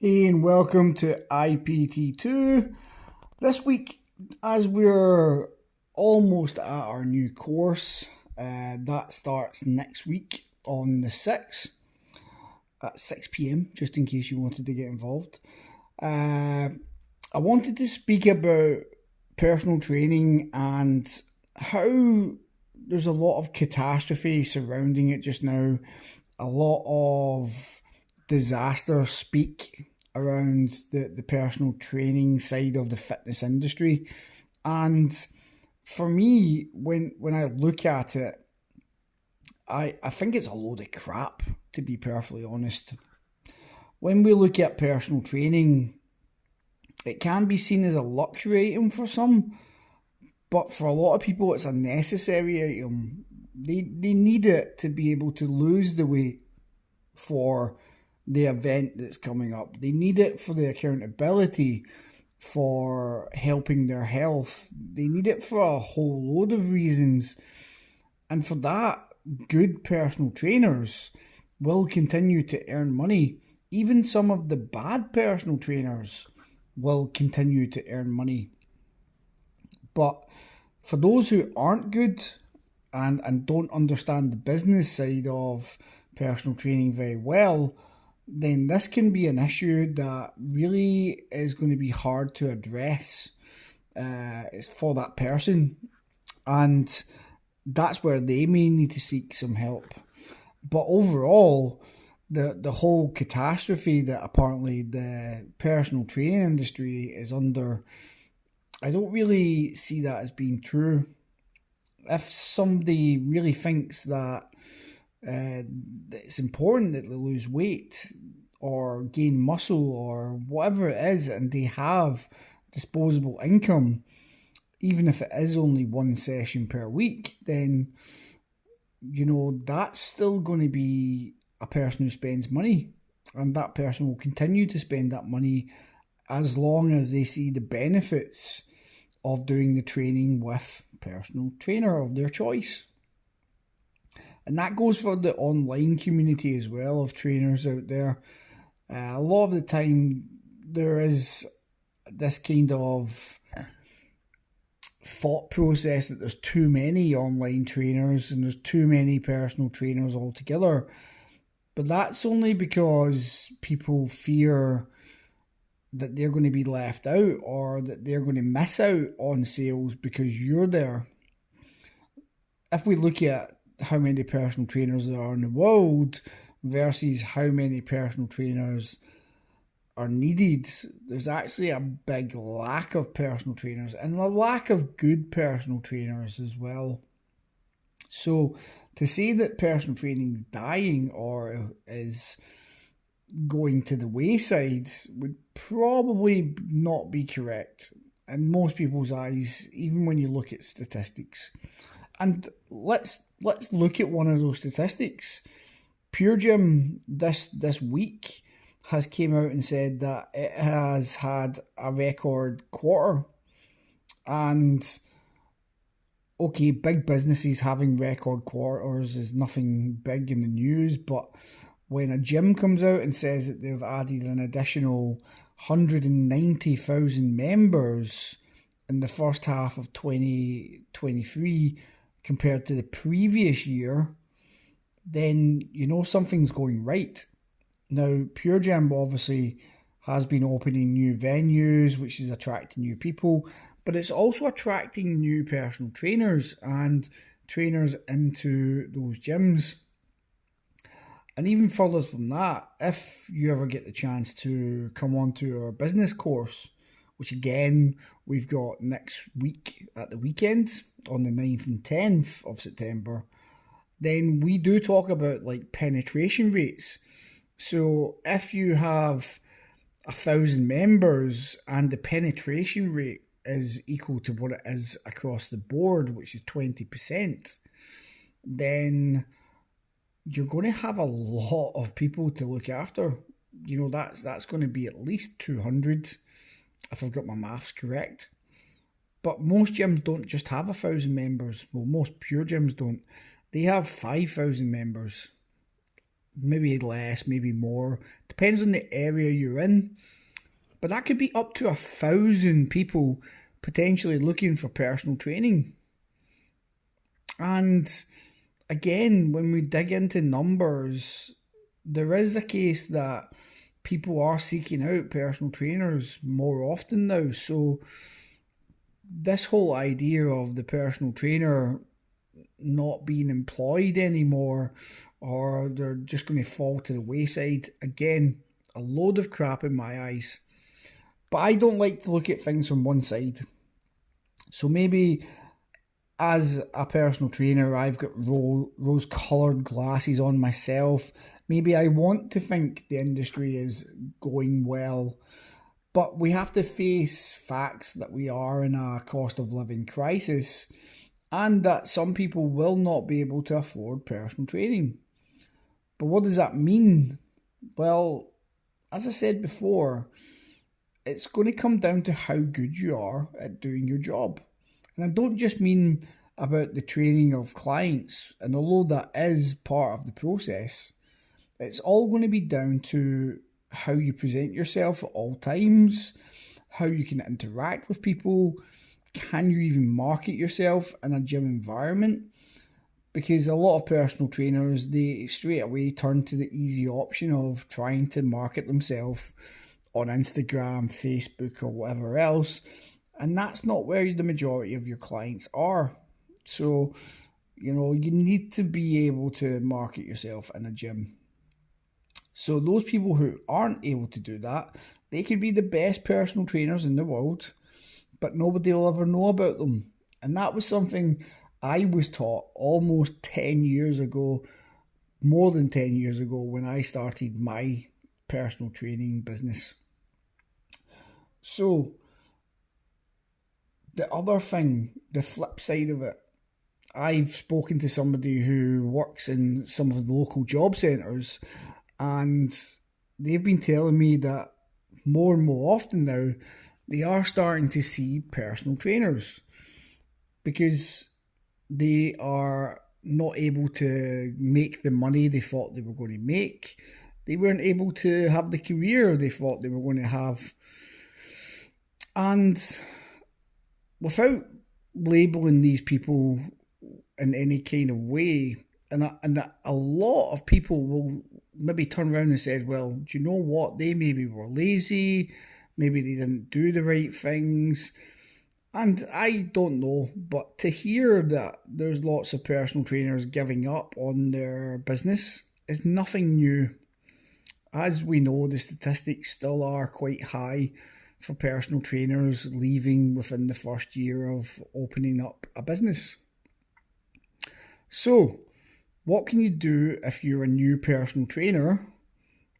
Hey, and welcome to IPT2. This week, as we're almost at our new course, that starts next week on the 6th at 6 pm, just in case you wanted to get involved. I wanted to speak about personal training and how there's a lot of catastrophe surrounding it just now, a lot of disaster speak around the personal training side of the fitness industry. And for me, when I look at it, I think it's a load of crap, to be perfectly honest. When we look at personal training, it can be seen as a luxury item for some, but for a lot of people, it's a necessary item. They need it to be able to lose the weight for the event that's coming up. They need it for the accountability, for helping their health. They need it for a whole load of reasons. And for that, good personal trainers will continue to earn money. Even some of the bad personal trainers will continue to earn money. But for those who aren't good and don't understand the business side of personal training very well, then this can be an issue that really is going to be hard to address. It's for that person, and that's where they may need to seek some help. But overall, the whole catastrophe that apparently the personal training industry is under, I don't really see that as being true. If somebody really thinks that it's important that they lose weight or gain muscle or whatever it is, and they have disposable income, even if it is only one session per week, then that's still going to be a person who spends money, and that person will continue to spend that money as long as they see the benefits of doing the training with a personal trainer of their choice. And that goes for the online community as well of trainers out there. A lot of the time, there is this kind of thought process that there's too many online trainers and there's too many personal trainers altogether. But that's only because people fear that they're going to be left out or that they're going to miss out on sales because you're there. If we look at how many personal trainers there are in the world versus how many personal trainers are needed, there's actually a big lack of personal trainers and a lack of good personal trainers as well. So to say that personal training is dying or is going to the wayside would probably not be correct in most people's eyes, even when you look at statistics. And let's look at one of those statistics. Pure Gym this week has came out and said that it has had a record quarter. And okay, big businesses having record quarters is nothing big in the news, but when a gym comes out and says that they've added an additional 190,000 members in the first half of 2023 compared to the previous year, then something's going right. Now, Pure Gym obviously has been opening new venues, which is attracting new people, but it's also attracting new personal trainers and trainers into those gyms. And even further from that, if you ever get the chance to come onto our business course, which again we've got next week at the weekend on the 9th and 10th of September, then we do talk about like penetration rates. So if you have 1,000 members and the penetration rate is equal to what it is across the board, which is 20%, then you're going to have a lot of people to look after. That's going to be at least 200 if I've got my maths correct. But most gyms don't just have 1,000 members. Well, most Pure Gyms don't. They have 5,000 members. maybe less, maybe more. Depends on the area you're in. But that could be up to 1,000 people potentially looking for personal training. And again, when we dig into numbers, there is a case that people are seeking out personal trainers more often now. So this whole idea of the personal trainer not being employed anymore, or they're just going to fall to the wayside, again, a load of crap in my eyes. But I don't like to look at things from one side. So maybe as a personal trainer, I've got rose-coloured glasses on myself. Maybe I want to think the industry is going well, but we have to face facts that we are in a cost of living crisis and that some people will not be able to afford personal training. But what does that mean? Well, as I said before, it's going to come down to how good you are at doing your job. And I don't just mean about the training of clients, and although that is part of the process, it's all going to be down to how you present yourself at all times, how you can interact with people, can you even market yourself in a gym environment? Because a lot of personal trainers, they straight away turn to the easy option of trying to market themselves on Instagram, Facebook, or whatever else, and that's not where the majority of your clients are. So, you need to be able to market yourself in a gym. So those people who aren't able to do that, they could be the best personal trainers in the world, but nobody will ever know about them. And that was something I was taught almost 10 years ago, more than 10 years ago, when I started my personal training business. So the other thing, the flip side of it, I've spoken to somebody who works in some of the local job centres, and they've been telling me that more and more often now they are starting to see personal trainers because they are not able to make the money they thought they were going to make. They weren't able to have the career they thought they were going to have. And without labelling these people in any kind of way, and a lot of people will maybe turn around and say, well, do you know what? They maybe were lazy, maybe they didn't do the right things. And I don't know, but to hear that there's lots of personal trainers giving up on their business is nothing new. As we know, the statistics still are quite high for personal trainers leaving within the first year of opening up a business. So, what can you do if you're a new personal trainer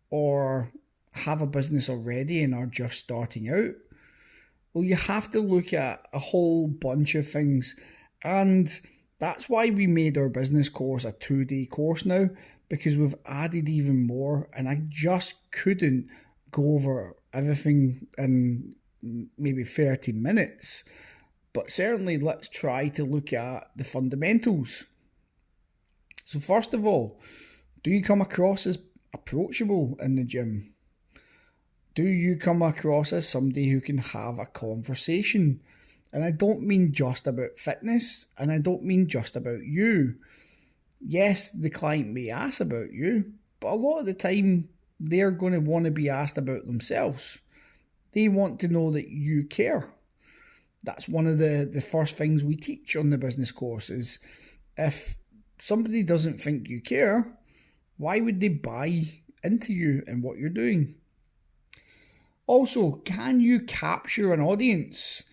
or have a business already and are just starting out? Well, you have to look at a whole bunch of things, and that's why we made our business course a 2-day course now, because we've added even more, and I just couldn't go over everything in maybe 30 minutes, but certainly let's try to look at the fundamentals. So first of all, do you come across as approachable in the gym? Do you come across as somebody who can have a conversation? And I don't mean just about fitness, and I don't mean just about you. Yes, the client may ask about you, but a lot of the time they're going to want to be asked about themselves. They want to know that you care. That's one of the first things we teach on the business course is if somebody doesn't think you care, why would they buy into you and what you're doing? Also, can you capture an audience?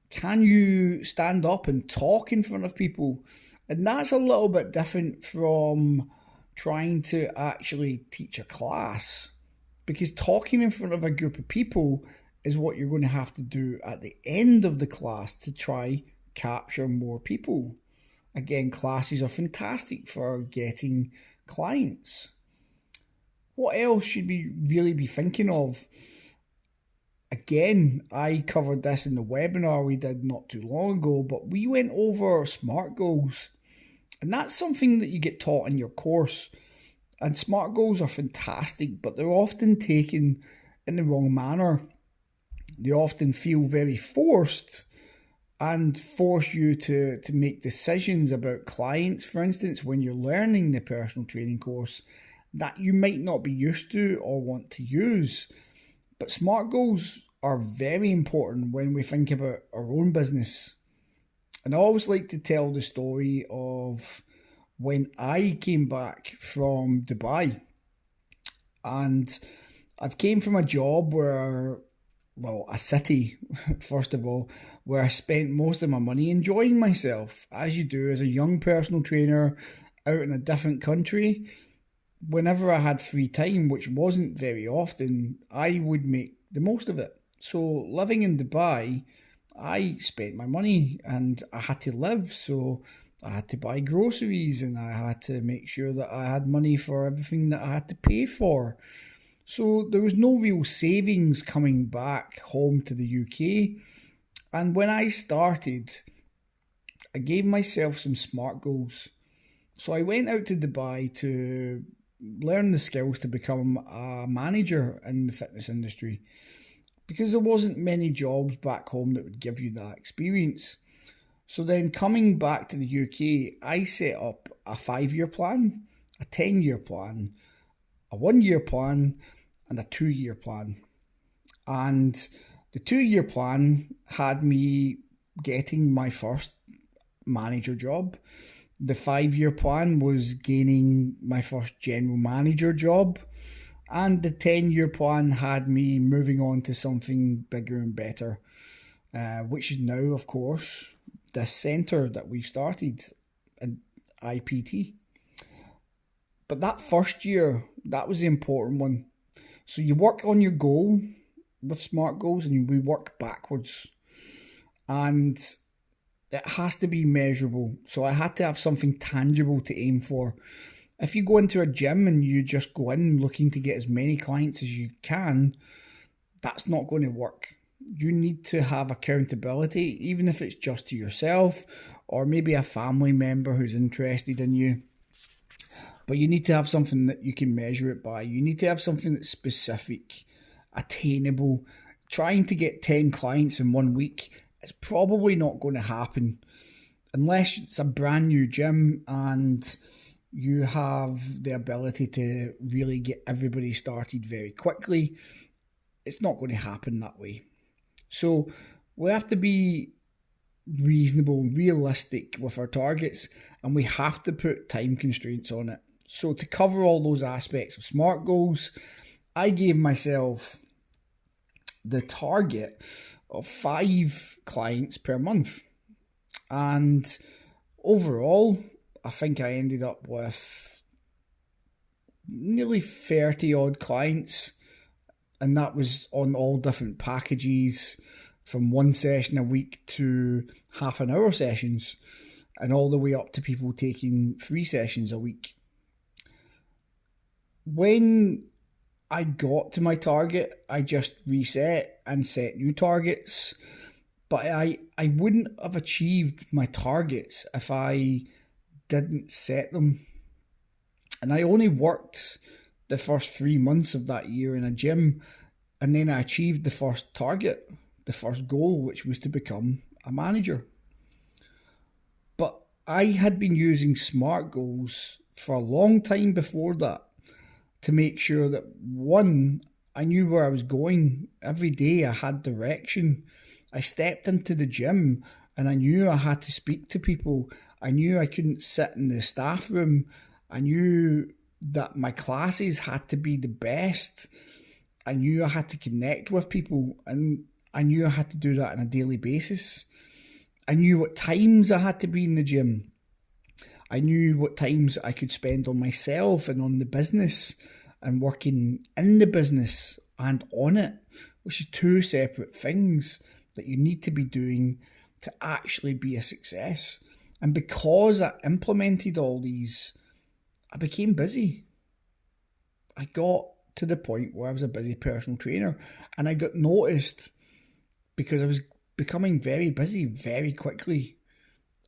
Can you stand up and talk in front of people? And that's a little bit different from trying to actually teach a class, because talking in front of a group of people is what you're going to have to do at the end of the class to try capture more people. Again, classes are fantastic for getting clients. What else should we really be thinking of? Again, I covered this in the webinar we did not too long ago, but we went over SMART goals. And that's something that you get taught in your course. And SMART goals are fantastic, but they're often taken in the wrong manner. They often feel very forced and force you to make decisions about clients, for instance, when you're learning the personal training course that you might not be used to or want to use. But SMART goals are very important when we think about our own business. And I always like to tell the story of when I came back from Dubai. And I've came from a job where, well, a city, first of all, where I spent most of my money enjoying myself, as you do as a young personal trainer out in a different country. Whenever I had free time, which wasn't very often, I would make the most of it. So living in Dubai, I spent my money and I had to live, so I had to buy groceries and I had to make sure that I had money for everything that I had to pay for. So there was no real savings coming back home to the UK. And when I started, I gave myself some SMART goals. So I went out to Dubai to learn the skills to become a manager in the fitness industry, because there wasn't many jobs back home that would give you that experience. So then coming back to the UK, I set up a 5-year plan, a 10-year plan, a 1-year plan, and a 2-year plan. And the 2-year plan had me getting my first manager job. The 5-year plan was gaining my first general manager job. And the 10-year plan had me moving on to something bigger and better, which is now, of course, this centre that we've started in IPT. But that first year, that was the important one. So you work on your goal with SMART goals and we work backwards. And it has to be measurable. So I had to have something tangible to aim for. If you go into a gym and you just go in looking to get as many clients as you can, that's not going to work. You need to have accountability, even if it's just to yourself or maybe a family member who's interested in you. But you need to have something that you can measure it by. You need to have something that's specific, attainable. Trying to get 10 clients in 1 week is probably not going to happen unless it's a brand new gym and you have the ability to really get everybody started very quickly. It's not going to happen that way. So we have to be reasonable, realistic with our targets, and we have to put time constraints on it. So to cover all those aspects of SMART goals, I gave myself the target of 5 clients per month. And overall, I think I ended up with nearly 30 odd clients, and that was on all different packages, from 1 session a week to half-an-hour sessions, and all the way up to people taking 3 sessions a week. When I got to my target, I just reset and set new targets, but I wouldn't have achieved my targets if I didn't set them. And I only worked the first 3 months of that year in a gym, and then I achieved the first target, the first goal, which was to become a manager. But I had been using SMART goals for a long time before that to make sure that, one, I knew where I was going. Every day I had direction. I stepped into the gym and I knew I had to speak to people. I knew I couldn't sit in the staff room. I knew that my classes had to be the best. I knew I had to connect with people, and I knew I had to do that on a daily basis. I knew what times I had to be in the gym. I knew what times I could spend on myself and on the business and working in the business and on it, which is 2 separate things that you need to be doing to actually be a success. And because I implemented all these, I became busy. I got to the point where I was a busy personal trainer, and I got noticed because I was becoming very busy very quickly.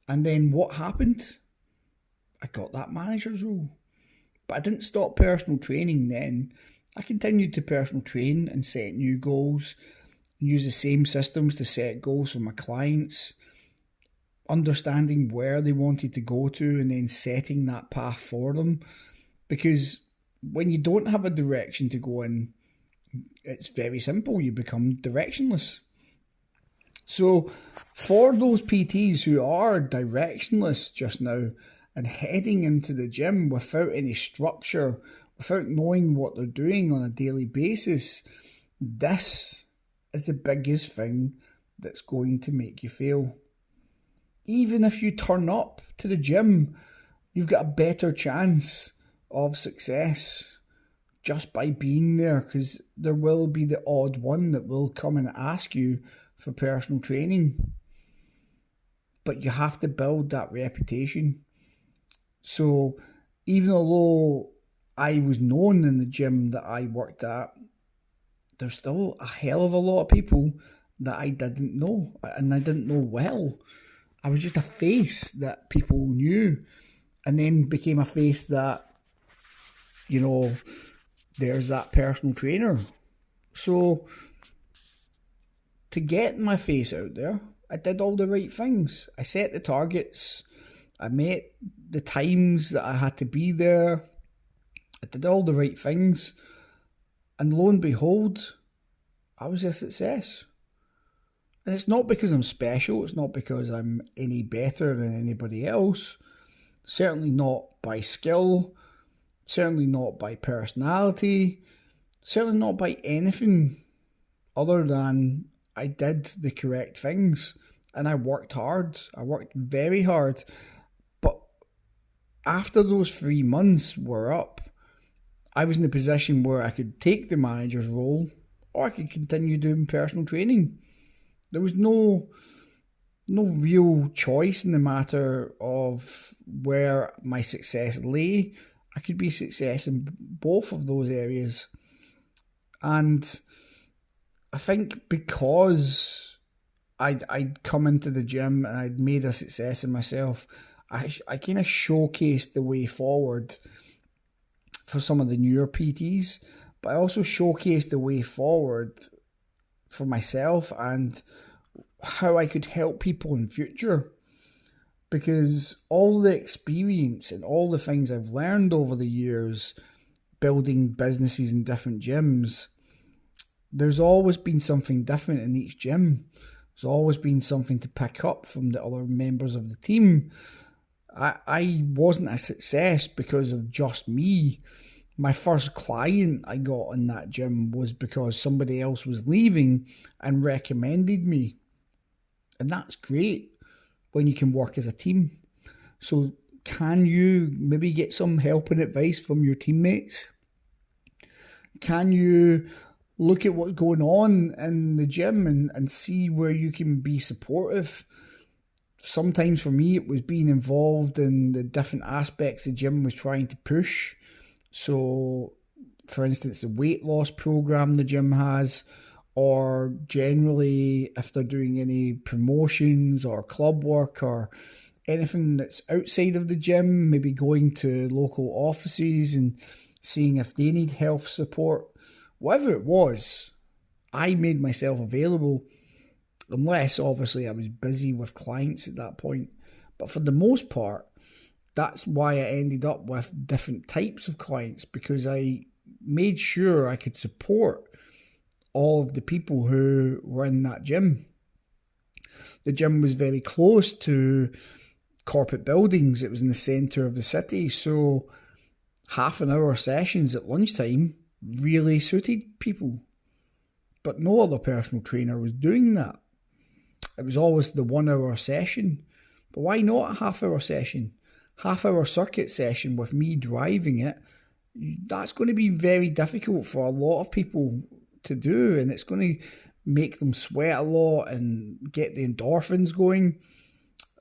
And then what happened? I got that manager's role. But I didn't stop personal training then. I continued to personal train and set new goals, and use the same systems to set goals for my clients, understanding where they wanted to go to and then setting that path for them. Because when you don't have a direction to go in, it's very simple, you become directionless. So for those PTs who are directionless just now and heading into the gym without any structure, without knowing what they're doing on a daily basis, this is the biggest thing that's going to make you fail. Even if you turn up to the gym, you've got a better chance of success just by being there, because there will be the odd one that will come and ask you for personal training. But you have to build that reputation. So even although I was known in the gym that I worked at, there's still a hell of a lot of people that I didn't know, and I didn't know well. I was just a face that people knew, and then became a face that, there's that personal trainer. So to get my face out there, I did all the right things. I set the targets. I met the times that I had to be there. I did all the right things. And lo and behold, I was a success. And it's not because I'm special. It's not because I'm any better than anybody else. Certainly not by skill. Certainly not by personality. Certainly not by anything other than I did the correct things. And I worked hard. I worked very hard. But after those 3 months were up, I was in a position where I could take the manager's role, or I could continue doing personal training. There was no real choice in the matter of where my success lay. I could be a success in both of those areas. And I think because I'd come into the gym and I'd made a success in myself, I kind of showcased the way forward for some of the newer PTs, but I also showcased the way forward for myself and how I could help people in future. Because all the experience and all the things I've learned over the years building businesses in different gyms, there's always been something different in each gym. There's always been something to pick up from the other members of the team. I wasn't a success because of just me. My first client I got in that gym was because somebody else was leaving and recommended me. And that's great when you can work as a team. So can you maybe get some help and advice from your teammates? Can you look at what's going on in the gym and see where you can be supportive? Sometimes for me, it was being involved in the different aspects the gym was trying to push. So, for instance, the weight loss program the gym has, or generally if they're doing any promotions or club work or anything that's outside of the gym, maybe going to local offices and seeing if they need health support. Whatever it was, I made myself available, unless obviously I was busy with clients at that point. But for the most part, that's why I ended up with different types of clients, because I made sure I could support all of the people who were in that gym. The gym was very close to corporate buildings. It was in the centre of the city, so half an hour sessions at lunchtime really suited people. But no other personal trainer was doing that. It was always the 1 hour session. But why not a half hour session? Half hour circuit session with me driving it, that's going to be very difficult for a lot of people to do, and it's going to make them sweat a lot and get the endorphins going.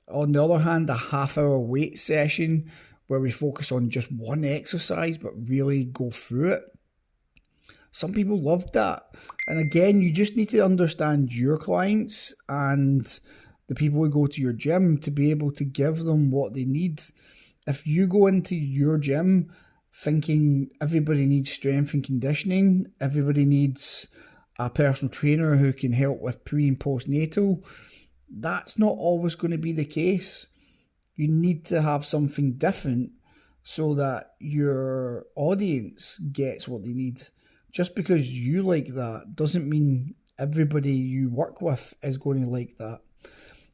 On the other hand, a half hour weight session where we focus on just one exercise but really go through it, some people loved that. And again, you just need to understand your clients and the people who go to your gym to be able to give them what they need. If you go into your gym thinking everybody needs strength and conditioning, everybody needs a personal trainer who can help with pre and postnatal. That's not always going to be the case. You need to have something different so that your audience gets what they need. Just because you like that doesn't mean everybody you work with is going to like that.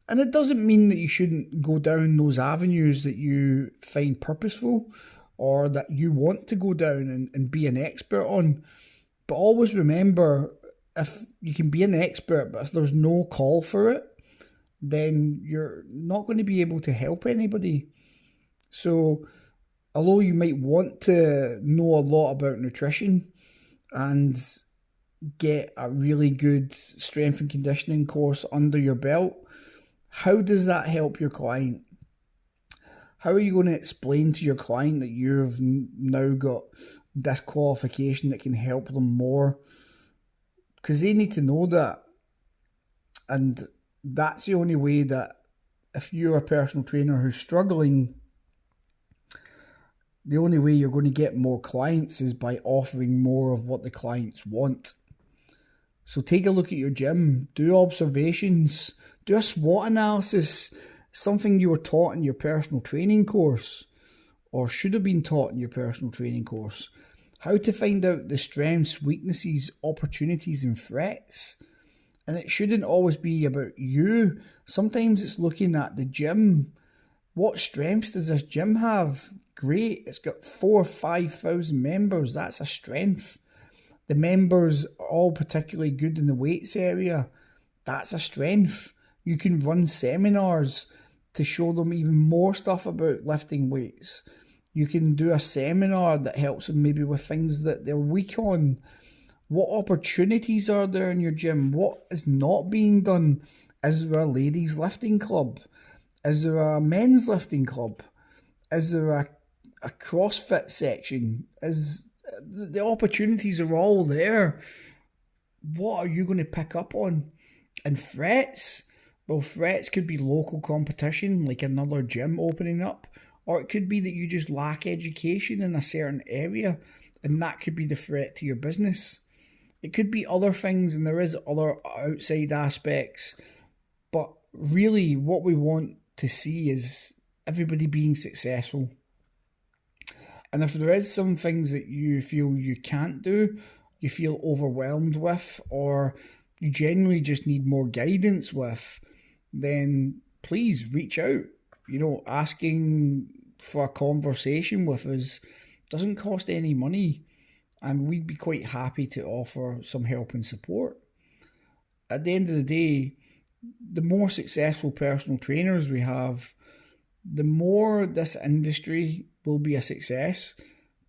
And it doesn't mean that you shouldn't go down those avenues that you find purposeful or that you want to go down and be an expert on. But always remember, if you can be an expert, but if there's no call for it, then you're not going to be able to help anybody. So, although you might want to know a lot about nutrition and get a really good strength and conditioning course under your belt, how does that help your client? How are you going to explain to your client that you've now got this qualification that can help them more? Because they need to know that. And that's the only way that if you're a personal trainer who's struggling, the only way you're going to get more clients is by offering more of what the clients want. So take a look at your gym, do observations, do a SWOT analysis, something you were taught in your personal training course or should have been taught in your personal training course. How to find out the strengths, weaknesses, opportunities and threats. And it shouldn't always be about you. Sometimes it's looking at the gym. What strengths does this gym have? Great, it's got 4,000 or 5,000 members. That's a strength. The members are all particularly good in the weights area. That's a strength. You can run seminars to show them even more stuff about lifting weights. You can do a seminar that helps them maybe with things that they're weak on. What opportunities are there in your gym? What is not being done? Is there a ladies lifting club? Is there a men's lifting club? Is there a CrossFit section? The opportunities are all there. What are you going to pick up on? And threats? Well, threats could be local competition, like another gym opening up, or it could be that you just lack education in a certain area, and that could be the threat to your business. It could be other things, and there is other outside aspects, but really what we want to see is everybody being successful. And if there is some things that you feel you can't do, you feel overwhelmed with, or you genuinely just need more guidance with, then please reach out. Asking for a conversation with us doesn't cost any money, and we'd be quite happy to offer some help and support. At the end of the day, the more successful personal trainers we have, the more this industry will be a success,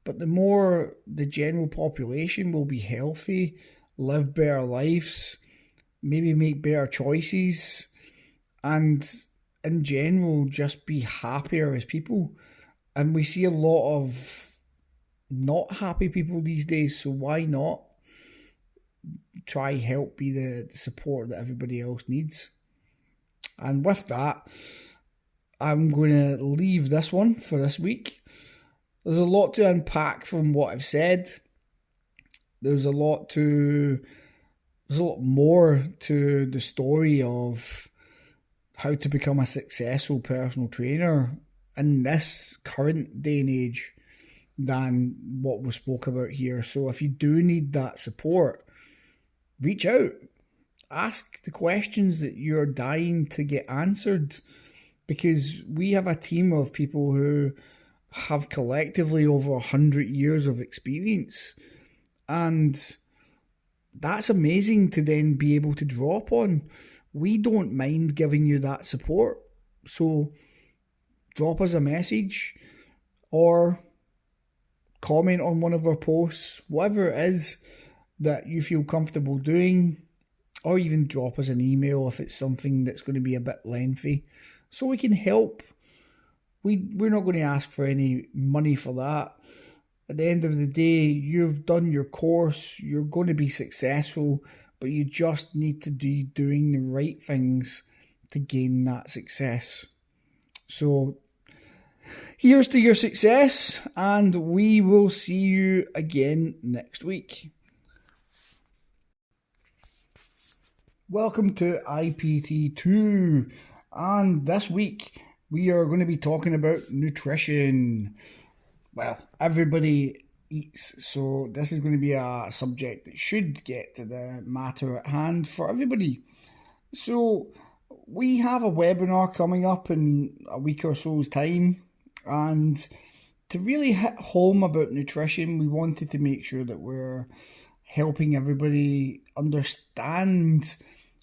but the more the general population will be healthy, live better lives, maybe make better choices, and in general just be happier as people. And we see a lot of not happy people these days, so why not try help be the support that everybody else needs? And with that, I'm going to leave this one for this week. There's a lot to unpack from what I've said. There's a lot more to the story of how to become a successful personal trainer in this current day and age than what we spoke about here. So if you do need that support, reach out. Ask the questions that you're dying to get answered, because we have a team of people who have collectively over 100 years of experience, and that's amazing to then be able to draw upon. We don't mind giving you that support, so drop us a message or comment on one of our posts, whatever it is that you feel comfortable doing, or even drop us an email if it's something that's going to be a bit lengthy, so we can help. We're not going to ask for any money for that. At the end of the day, you've done your course, you're going to be successful, but you just need to be doing the right things to gain that success. So Here's to your success, and we will see you again next week. Welcome to IPT2, and this week we are going to be talking about nutrition. Well, everybody eats, so this is going to be a subject that should get to the matter at hand for everybody. So, we have a webinar coming up in a week or so's time, and to really hit home about nutrition, we wanted to make sure that we're helping everybody understand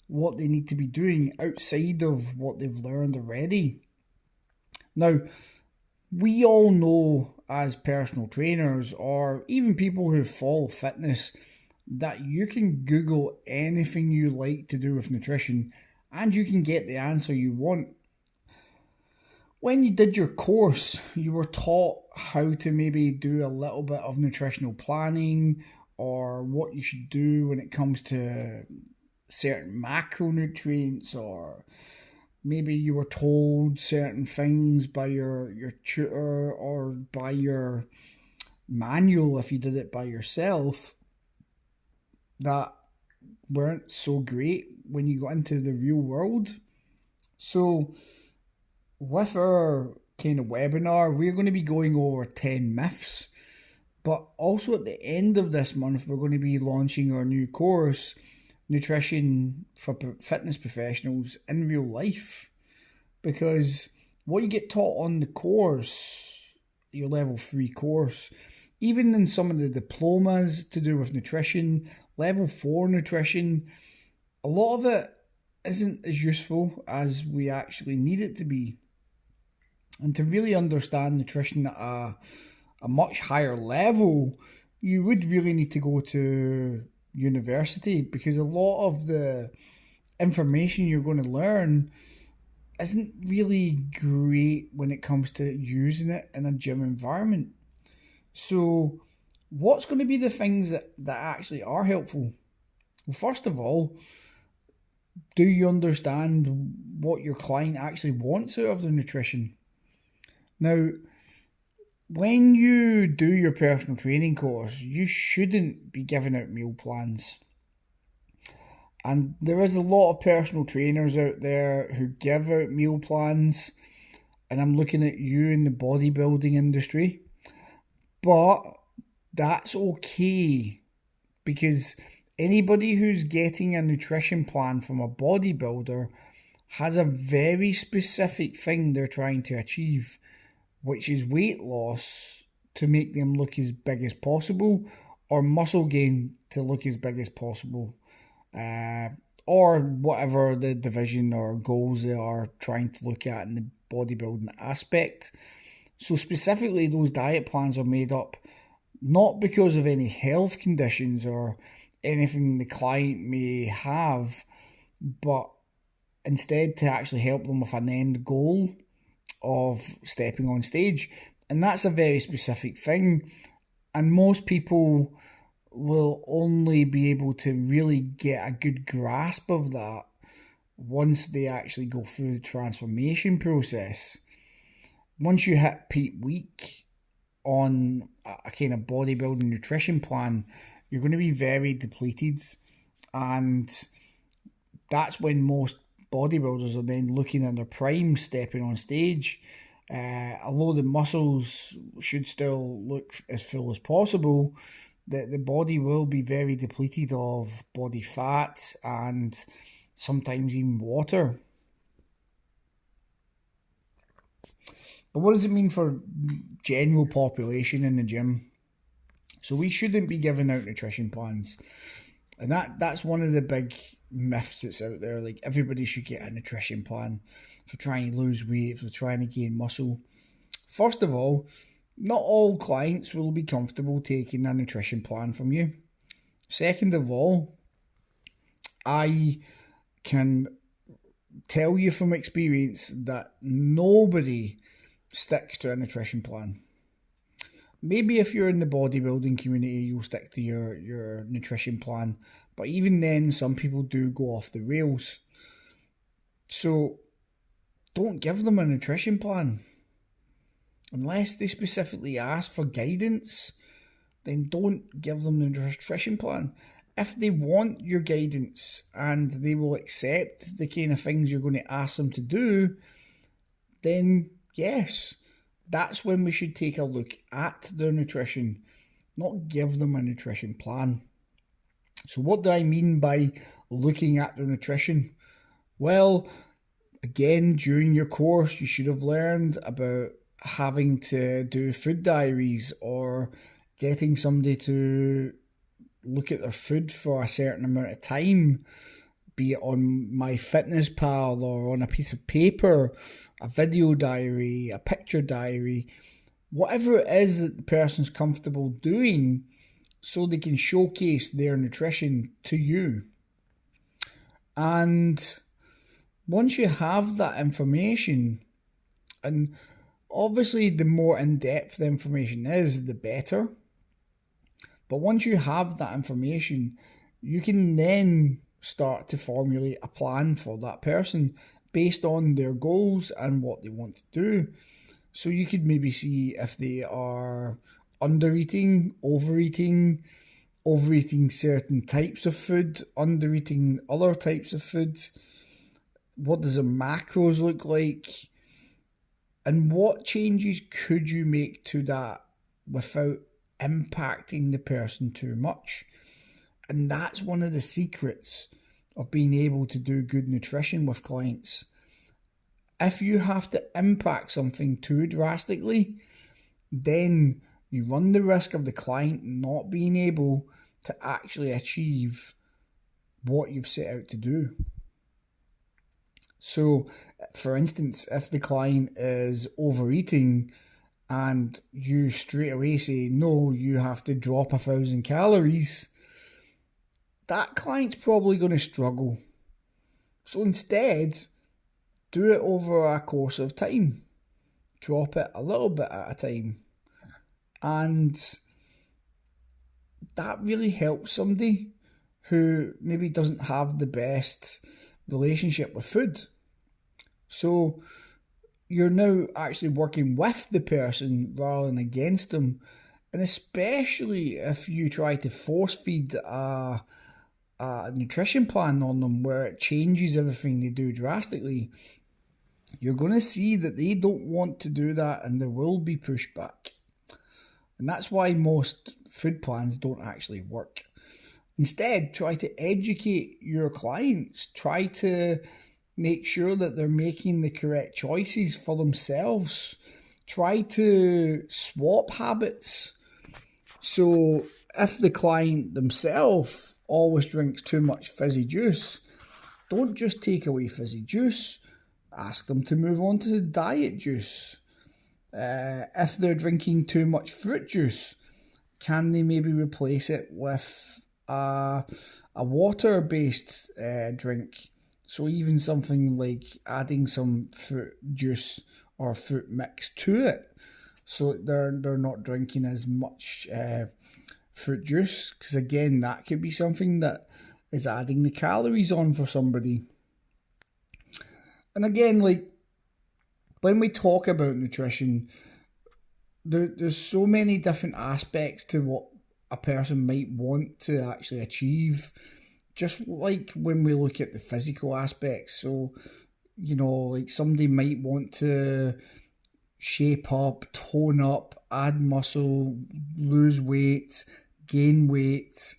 what they need to be doing outside of what they've learned already. Now, we all know as personal trainers, or even people who follow fitness, that you can Google anything you like to do with nutrition and you can get the answer you want. When you did your course, you were taught how to maybe do a little bit of nutritional planning or what you should do when it comes to certain macronutrients, or maybe you were told certain things by your tutor or by your manual if you did it by yourself that weren't so great when you got into the real world. So with our kind of webinar, we're going to be going over 10 myths, but also at the end of this month, we're going to be launching our new course, Nutrition for Fitness Professionals in Real Life, because what you get taught on the course, your level 3 course, even in some of the diplomas to do with nutrition, level 4 nutrition, a lot of it isn't as useful as we actually need it to be. And to really understand nutrition at a much higher level, you would really need to go to university, because a lot of the information you're going to learn isn't really great when it comes to using it in a gym environment. So what's going to be the things that actually are helpful? Well, first of all, do you understand what your client actually wants out of their nutrition? Now, when you do your personal training course, you shouldn't be giving out meal plans. And there is a lot of personal trainers out there who give out meal plans, and I'm looking at you in the bodybuilding industry. But that's okay, because anybody who's getting a nutrition plan from a bodybuilder has a very specific thing they're trying to achieve, which is weight loss to make them look as big as possible, or muscle gain to look as big as possible, or whatever the division or goals they are trying to look at in the bodybuilding aspect. So specifically, those diet plans are made up not because of any health conditions or anything the client may have, but instead to actually help them with an end goal of stepping on stage. And that's a very specific thing, and most people will only be able to really get a good grasp of that once they actually go through the transformation process. Once you hit peak week on a kind of bodybuilding nutrition plan, you're going to be very depleted, and that's when most bodybuilders are then looking at their prime stepping on stage. Although the muscles should still look as full as possible, the body will be very depleted of body fat and sometimes even water. But what does it mean for general population in the gym? So we shouldn't be giving out nutrition plans. And that's one of the big myths that's out there. Like, everybody should get a nutrition plan for trying to lose weight, for trying to gain muscle. First of all, not all clients will be comfortable taking a nutrition plan from you. Second of all, I can tell you from experience that nobody sticks to a nutrition plan. Maybe if you're in the bodybuilding community, you'll stick to your nutrition plan. But even then, some people do go off the rails. So don't give them a nutrition plan. Unless they specifically ask for guidance, then don't give them the nutrition plan. If they want your guidance and they will accept the kind of things you're going to ask them to do, then yes, that's when we should take a look at their nutrition, not give them a nutrition plan. So what do I mean by looking at their nutrition? Well, again, during your course, you should have learned about having to do food diaries or getting somebody to look at their food for a certain amount of time, be it on MyFitnessPal or on a piece of paper, a video diary, a picture diary, whatever it is that the person's comfortable doing so they can showcase their nutrition to you. And once you have that information, and obviously the more in-depth the information is, the better. But once you have that information, you can then start to formulate a plan for that person based on their goals and what they want to do. So you could maybe see if they are undereating, overeating certain types of food, undereating other types of food. What does the macros look like? And what changes could you make to that without impacting the person too much? And that's one of the secrets of being able to do good nutrition with clients. If you have to impact something too drastically, then you run the risk of the client not being able to actually achieve what you've set out to do. So, for instance, if the client is overeating and you straight away say, no, you have to drop 1,000 calories, that client's probably going to struggle. So instead, do it over a course of time. Drop it a little bit at a time. And that really helps somebody who maybe doesn't have the best relationship with food. So you're now actually working with the person rather than against them. And especially if you try to force feed a nutrition plan on them where it changes everything they do drastically, you're going to see that they don't want to do that and there will be pushback. And that's why most food plans don't actually work. Instead, try to educate your clients. Try to make sure that they're making the correct choices for themselves. Try to swap habits. So if the client themselves always drinks too much fizzy juice, don't just take away fizzy juice. Ask them to move on to diet juice. If they're drinking too much fruit juice, can they maybe replace it with a water-based drink? So even something like adding some fruit juice or fruit mix to it, so they're not drinking as much fruit juice, because again, that could be something that is adding the calories on for somebody. And again, like when we talk about nutrition, there's so many different aspects to what a person might want to actually achieve. Just like when we look at the physical aspects, so like somebody might want to shape up, tone up, add muscle, lose weight, gain weight.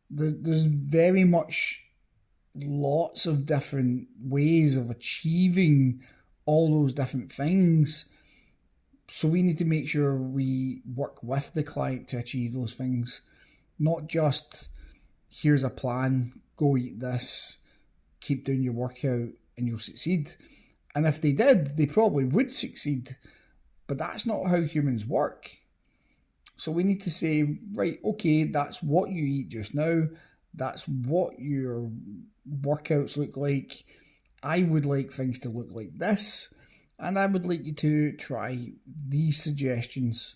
There's very much lots of different ways of achieving all those different things. So we need to make sure we work with the client to achieve those things, not just here's a plan, go eat this, keep doing your workout and you'll succeed. And if they did, they probably would succeed, but that's not how humans work. So we need to say, right, okay, that's what you eat just now, that's what your workouts look like. I would like things to look like this, and I would like you to try these suggestions.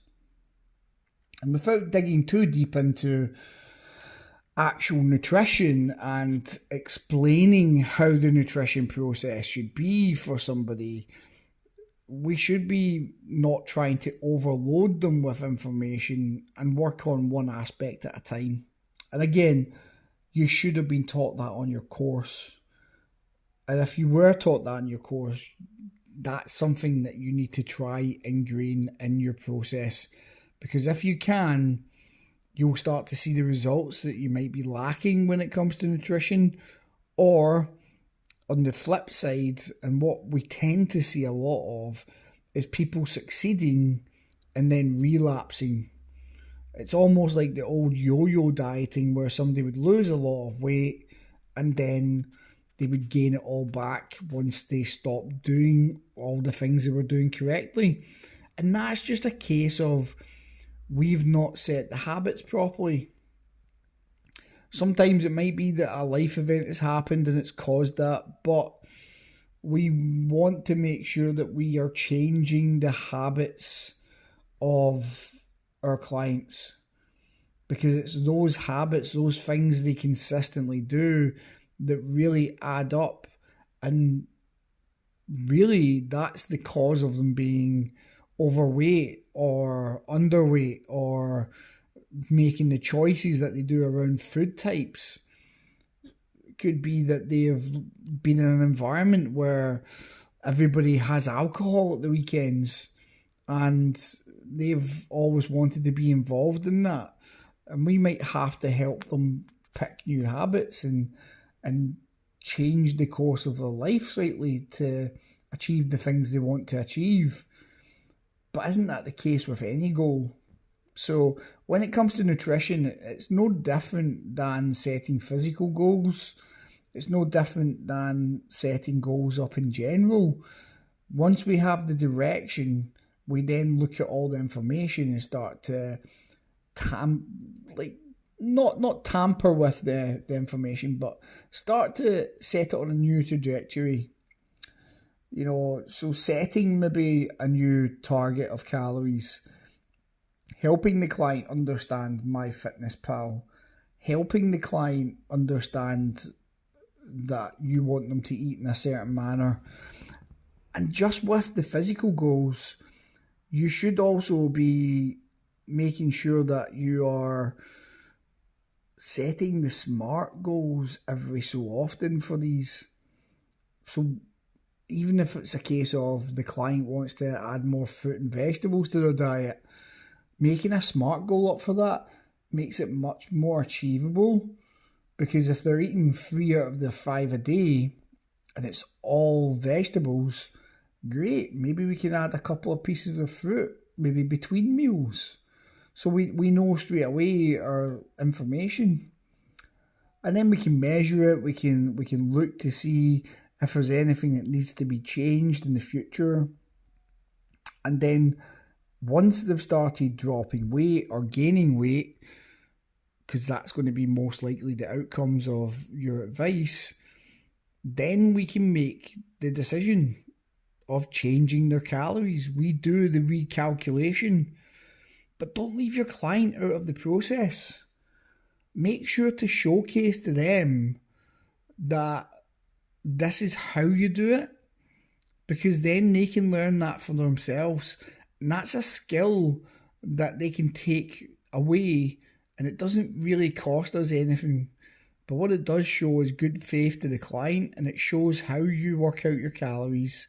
And without digging too deep into actual nutrition and explaining how the nutrition process should be for somebody, we should be not trying to overload them with information and work on one aspect at a time. And again, you should have been taught that on your course. And if you were taught that in your course, that's something that you need to try ingrain in your process. Because if you can, you'll start to see the results that you might be lacking when it comes to nutrition. Or on the flip side, and what we tend to see a lot of, is people succeeding and then relapsing. It's almost like the old yo-yo dieting where somebody would lose a lot of weight and then they would gain it all back once they stopped doing all the things they were doing correctly. And that's just a case of we've not set the habits properly. Sometimes it might be that a life event has happened and it's caused that, but we want to make sure that we are changing the habits of our clients, because it's those habits, those things they consistently do that really add up, and really that's the cause of them being overweight or underweight or making the choices that they do around food types. It could be that they have been in an environment where everybody has alcohol at the weekends and they've always wanted to be involved in that. And we might have to help them pick new habits and change the course of their life slightly to achieve the things they want to achieve. But isn't that the case with any goal? So when it comes to nutrition, it's no different than setting physical goals. It's no different than setting goals up in general. Once we have the direction, we then look at all the information and start to not tamper with the information, but start to set it on a new trajectory. So setting maybe a new target of calories, helping the client understand MyFitnessPal, helping the client understand that you want them to eat in a certain manner. And just with the physical goals, you should also be making sure that you are setting the SMART goals every so often for these. So even if it's a case of the client wants to add more fruit and vegetables to their diet, making a SMART goal up for that makes it much more achievable, because if they're eating 3 out of the 5 a day and it's all vegetables, great, maybe we can add a couple of pieces of fruit, maybe between meals. So we know straight away our information. And then we can measure it, we can look to see if there's anything that needs to be changed in the future. And then once they've started dropping weight or gaining weight, because that's going to be most likely the outcomes of your advice, then we can make the decision of changing their calories. We do the recalculation, but don't leave your client out of the process. Make sure to showcase to them that this is how you do it, because then they can learn that for themselves. And that's a skill that they can take away, and it doesn't really cost us anything. But what it does show is good faith to the client, and it shows how you work out your calories.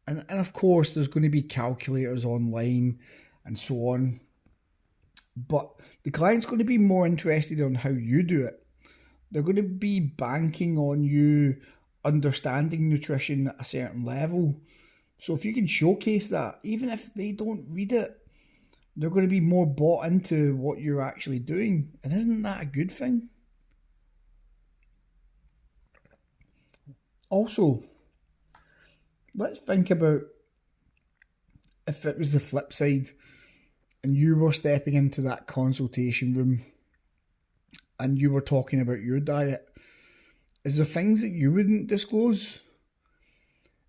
And of course, there's going to be calculators online and so on. But the client's going to be more interested on how you do it. They're going to be banking on you understanding nutrition at a certain level. So if you can showcase that, even if they don't read it, they're going to be more bought into what you're actually doing. And isn't that a good thing? Also, let's think about if it was the flip side and you were stepping into that consultation room and you were talking about your diet. Is there things that you wouldn't disclose?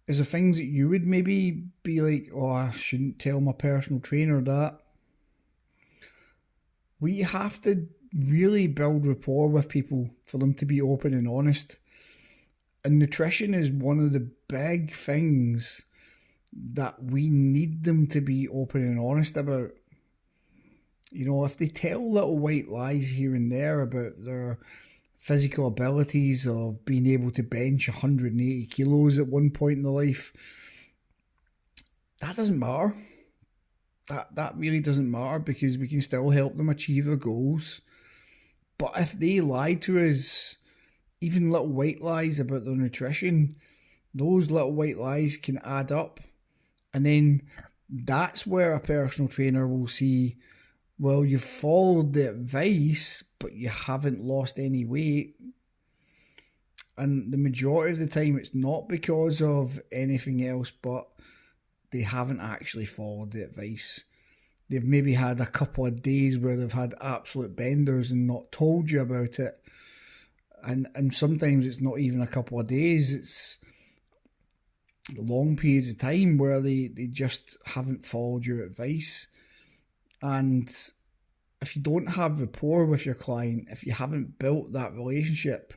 Is there things that you would maybe be like, oh, I shouldn't tell my personal trainer that? We have to really build rapport with people for them to be open and honest. And nutrition is one of the big things that we need them to be open and honest about. If they tell little white lies here and there about their physical abilities of being able to bench 180 kilos at one point in their life, that doesn't matter. That really doesn't matter, because we can still help them achieve their goals. But if they lie to us, even little white lies about their nutrition, those little white lies can add up. And then that's where a personal trainer will see, well, you've followed the advice, but you haven't lost any weight. And the majority of the time, it's not because of anything else, but they haven't actually followed the advice. They've maybe had a couple of days where they've had absolute benders and not told you about it. And sometimes it's not even a couple of days, it's long periods of time where they just haven't followed your advice. And if you don't have rapport with your client, if you haven't built that relationship,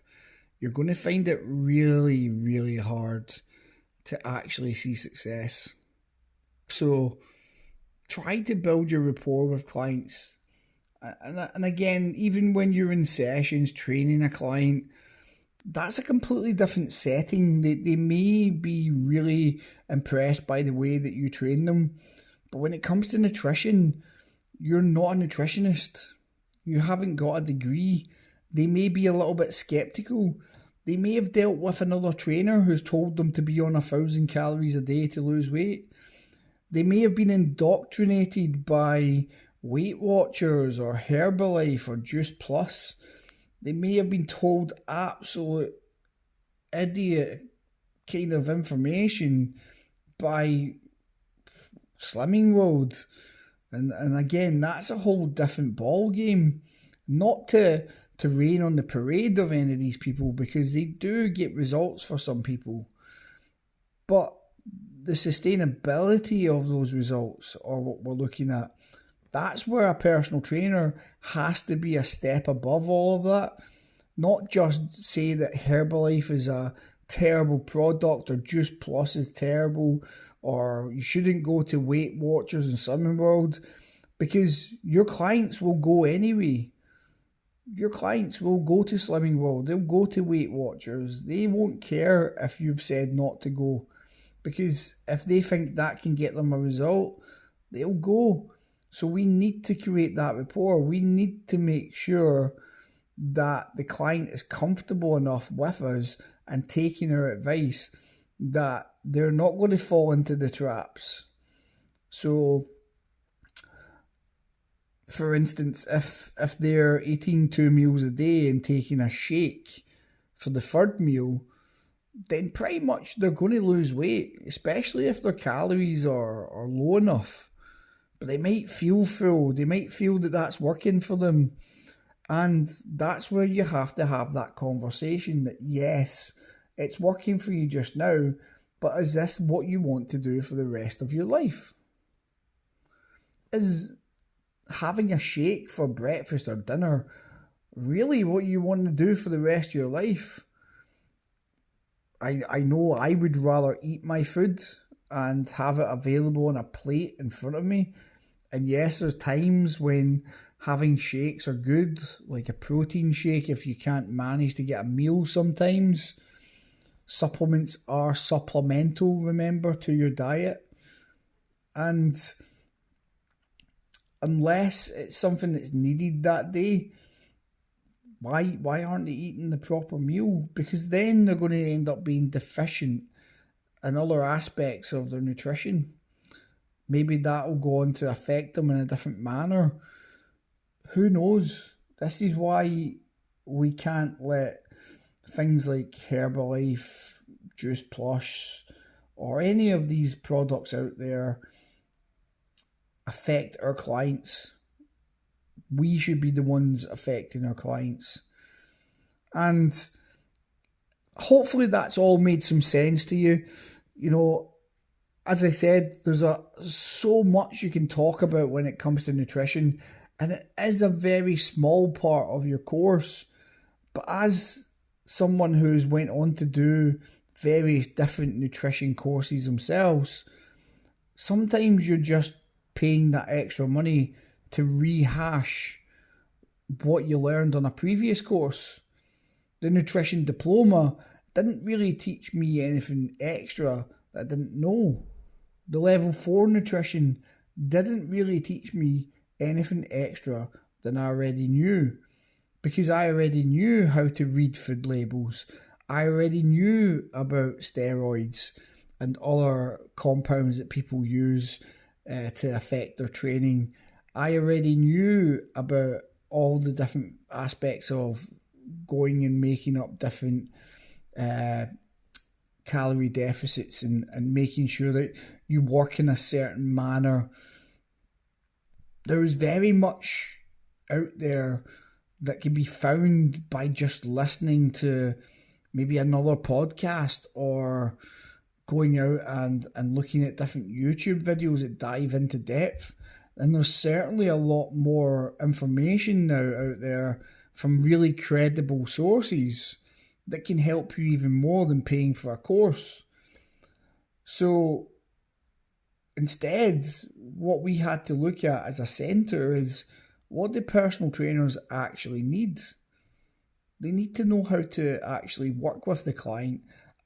you're going to find it really, really hard to actually see success. So try to build your rapport with clients. And again, even when you're in sessions training a client, that's a completely different setting. They may be really impressed by the way that you train them, but when it comes to nutrition, you're not a nutritionist. You haven't got a degree. They may be a little bit skeptical. They may have dealt with another trainer who's told them to be on 1,000 calories a day to lose weight. They may have been indoctrinated by Weight Watchers or Herbalife or Juice Plus. They may have been told absolute idiot kind of information by Slimming World. And again, that's a whole different ball game. Not to rain on the parade of any of these people, because they do get results for some people. But the sustainability of those results, or what we're looking at, that's where a personal trainer has to be a step above all of that. Not just say that Herbalife is a terrible product, or Juice Plus is terrible, or you shouldn't go to Weight Watchers and Slimming World, because your clients will go anyway. Your clients will go to Slimming World, they'll go to Weight Watchers. They won't care if you've said not to go, because if they think that can get them a result, they'll go. So we need to create that rapport. We need to make sure that the client is comfortable enough with us and taking our advice that they're not going to fall into the traps. So, for instance, if they're eating 2 meals a day and taking a shake for the third meal, then pretty much they're going to lose weight, especially if their calories are low enough. But they might feel full. They might feel that that's working for them. And that's where you have to have that conversation that, yes, it's working for you just now, but is this what you want to do for the rest of your life? Is having a shake for breakfast or dinner really what you want to do for the rest of your life? I know I would rather eat my food and have it available on a plate in front of me. And yes, there's times when having shakes are good, like a protein shake if you can't manage to get a meal sometimes. Supplements are supplemental, remember, to your diet. And unless it's something that's needed that day, why aren't they eating the proper meal? Because then they're going to end up being deficient in other aspects of their nutrition. Maybe that will go on to affect them in a different manner. Who knows? This is why we can't let things like Herbalife, Juice Plus, or any of these products out there affect our clients. We should be the ones affecting our clients. And hopefully that's all made some sense to you. As I said, there's so much you can talk about when it comes to nutrition, and it is a very small part of your course. But as someone who's went on to do various different nutrition courses themselves, Sometimes you're just paying that extra money to rehash what you learned on a previous course. The nutrition diploma didn't really teach me anything extra that I didn't know. The level 4 nutrition didn't really teach me anything extra than I already knew, because I already knew how to read food labels. I already knew about steroids and other compounds that people use to affect their training. I already knew about all the different aspects of going and making up different calorie deficits and making sure that you work in a certain manner. There is very much out there that can be found by just listening to maybe another podcast or going out and looking at different YouTube videos that dive into depth. And there's certainly a lot more information now out there from really credible sources that can help you even more than paying for a course. So instead, what we had to look at as a centre is, what do personal trainers actually need? They need to know how to actually work with the client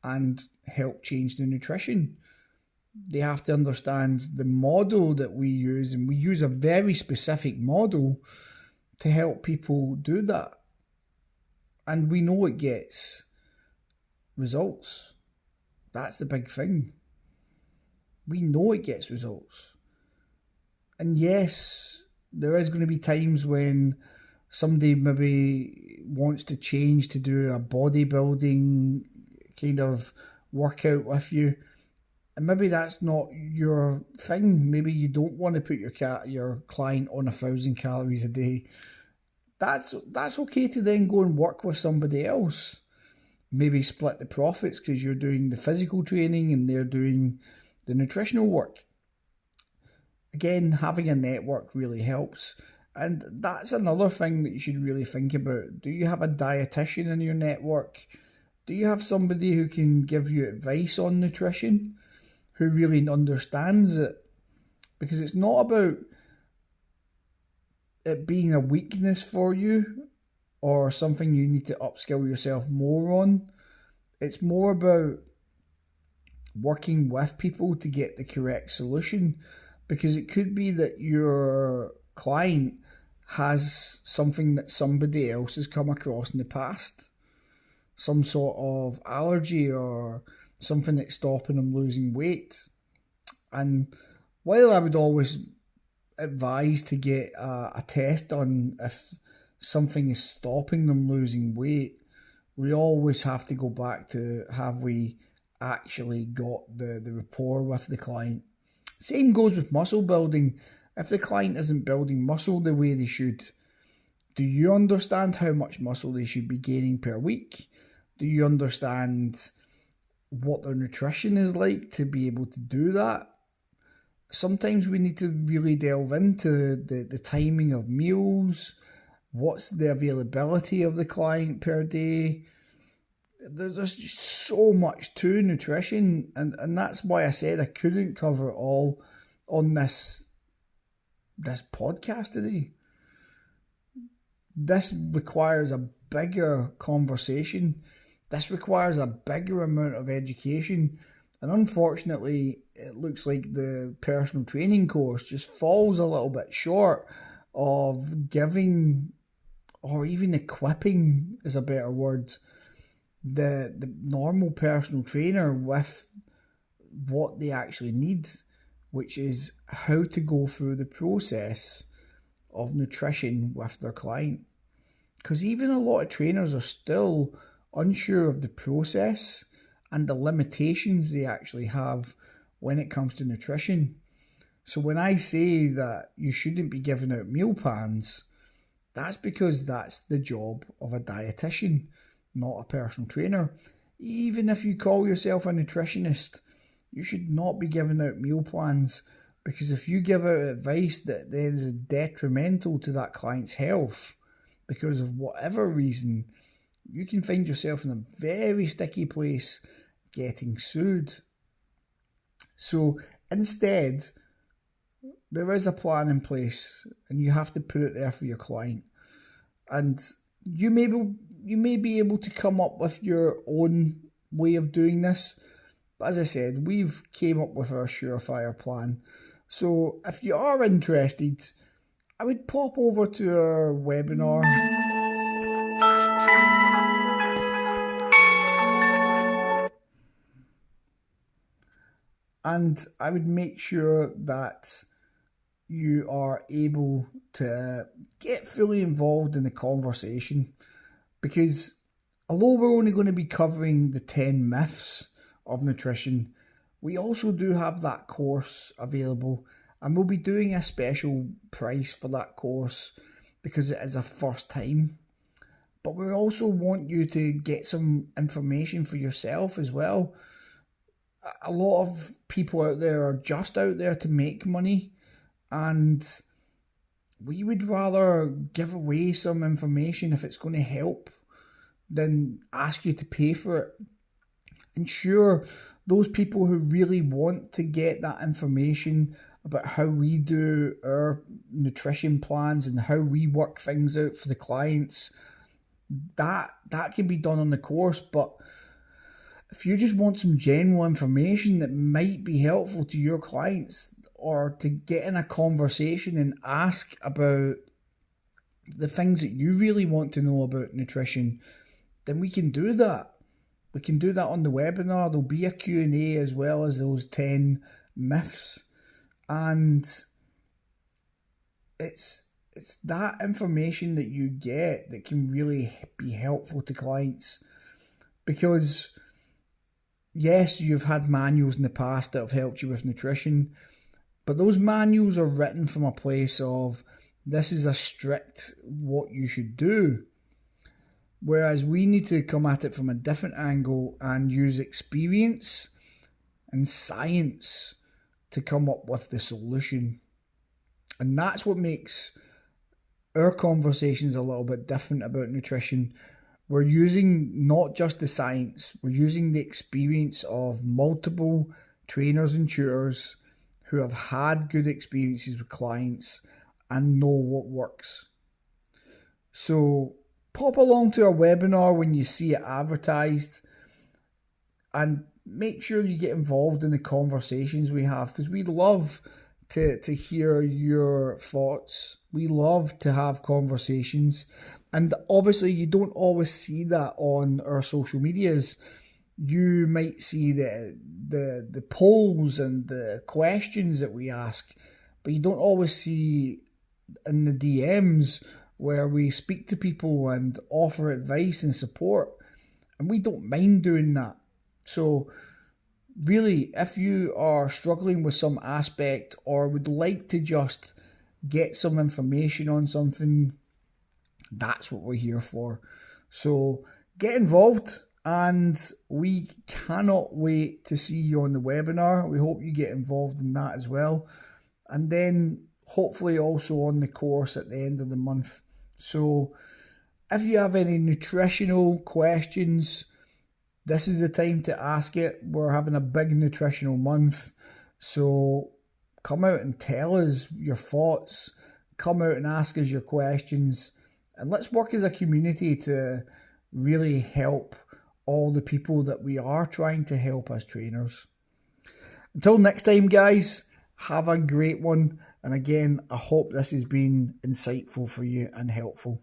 and help change the nutrition. They have to understand the model that we use, and we use a very specific model to help people do that. And we know it gets results. That's the big thing. We know it gets results. And yes, there is going to be times when somebody maybe wants to change to do a bodybuilding kind of workout with you. And maybe that's not your thing. Maybe you don't want to put your client on 1,000 calories a day. That's okay to then go and work with somebody else. Maybe split the profits because you're doing the physical training and they're doing the nutritional work. Again, having a network really helps. And that's another thing that you should really think about. Do you have a dietitian in your network? Do you have somebody who can give you advice on nutrition, who really understands it? Because it's not about it being a weakness for you or something you need to upskill yourself more on. It's more about working with people to get the correct solution, because it could be that your client has something that somebody else has come across in the past, some sort of allergy or something that's stopping them losing weight. And while I would always advise to get a test done if something is stopping them losing weight, we always have to go back to, have we actually got the rapport with the client? Same goes with muscle building. If the client isn't building muscle the way they should, do you understand how much muscle they should be gaining per week? Do you understand what their nutrition is like to be able to do that? Sometimes we need to really delve into the timing of meals. What's the availability of the client per day? There's just so much to nutrition, and that's why I said I couldn't cover it all on this podcast today. This requires a bigger conversation. This requires a bigger amount of education. And unfortunately, it looks like the personal training course just falls a little bit short of giving, or even equipping is a better word, the normal personal trainer with what they actually need, which is how to go through the process of nutrition with their client. Because even a lot of trainers are still unsure of the process and the limitations they actually have when it comes to nutrition. So when I say that you shouldn't be giving out meal plans, that's because that's the job of a dietitian, not a personal trainer. Even if you call yourself a nutritionist, you should not be giving out meal plans, because if you give out advice that then is detrimental to that client's health because of whatever reason, you can find yourself in a very sticky place getting sued. So Instead, there is a plan in place and you have to put it there for your client. And you may be able to come up with your own way of doing this. But as I said, we've came up with our surefire plan. So if you are interested, I would pop over to our webinar. And I would make sure that you are able to get fully involved in the conversation, because although we're only going to be covering the 10 myths of nutrition, we also do have that course available, and we'll be doing a special price for that course because it is a first time. But we also want you to get some information for yourself as well. A lot of people out there are just out there to make money, and we would rather give away some information if it's going to help than ask you to pay for it. And sure, those people who really want to get that information about how we do our nutrition plans and how we work things out for the clients, that can be done on the course. But if you just want some general information that might be helpful to your clients, or to get in a conversation and ask about the things that you really want to know about nutrition, then we can do that. We can do that on the webinar. There'll be a Q&A as well as those 10 myths. And it's that information that you get that can really be helpful to clients. Because yes, you've had manuals in the past that have helped you with nutrition, but those manuals are written from a place of, this is a strict what you should do. Whereas we need to come at it from a different angle and use experience and science to come up with the solution. And that's what makes our conversations a little bit different about nutrition. We're using not just the science, we're using the experience of multiple trainers and tutors who have had good experiences with clients and know what works. So pop along to our webinar when you see it advertised, and make sure you get involved in the conversations we have, because we love to hear your thoughts. We love to have conversations, and obviously you don't always see that on our social medias. You might see the polls and the questions that we ask, but you don't always see in the DMs where we speak to people and offer advice and support, and we don't mind doing that. So really, if you are struggling with some aspect or would like to just get some information on something, that's what we're here for. So get involved, and we cannot wait to see you on the webinar. We hope you get involved in that as well, and then hopefully also on the course at the end of the month. So if you have any nutritional questions, this is the time to ask it. We're having a big nutritional month, so come out and tell us your thoughts. Come out and ask us your questions, and let's work as a community to really help all the people that we are trying to help as trainers. Until next time, guys, have a great one. And again, I hope this has been insightful for you and helpful.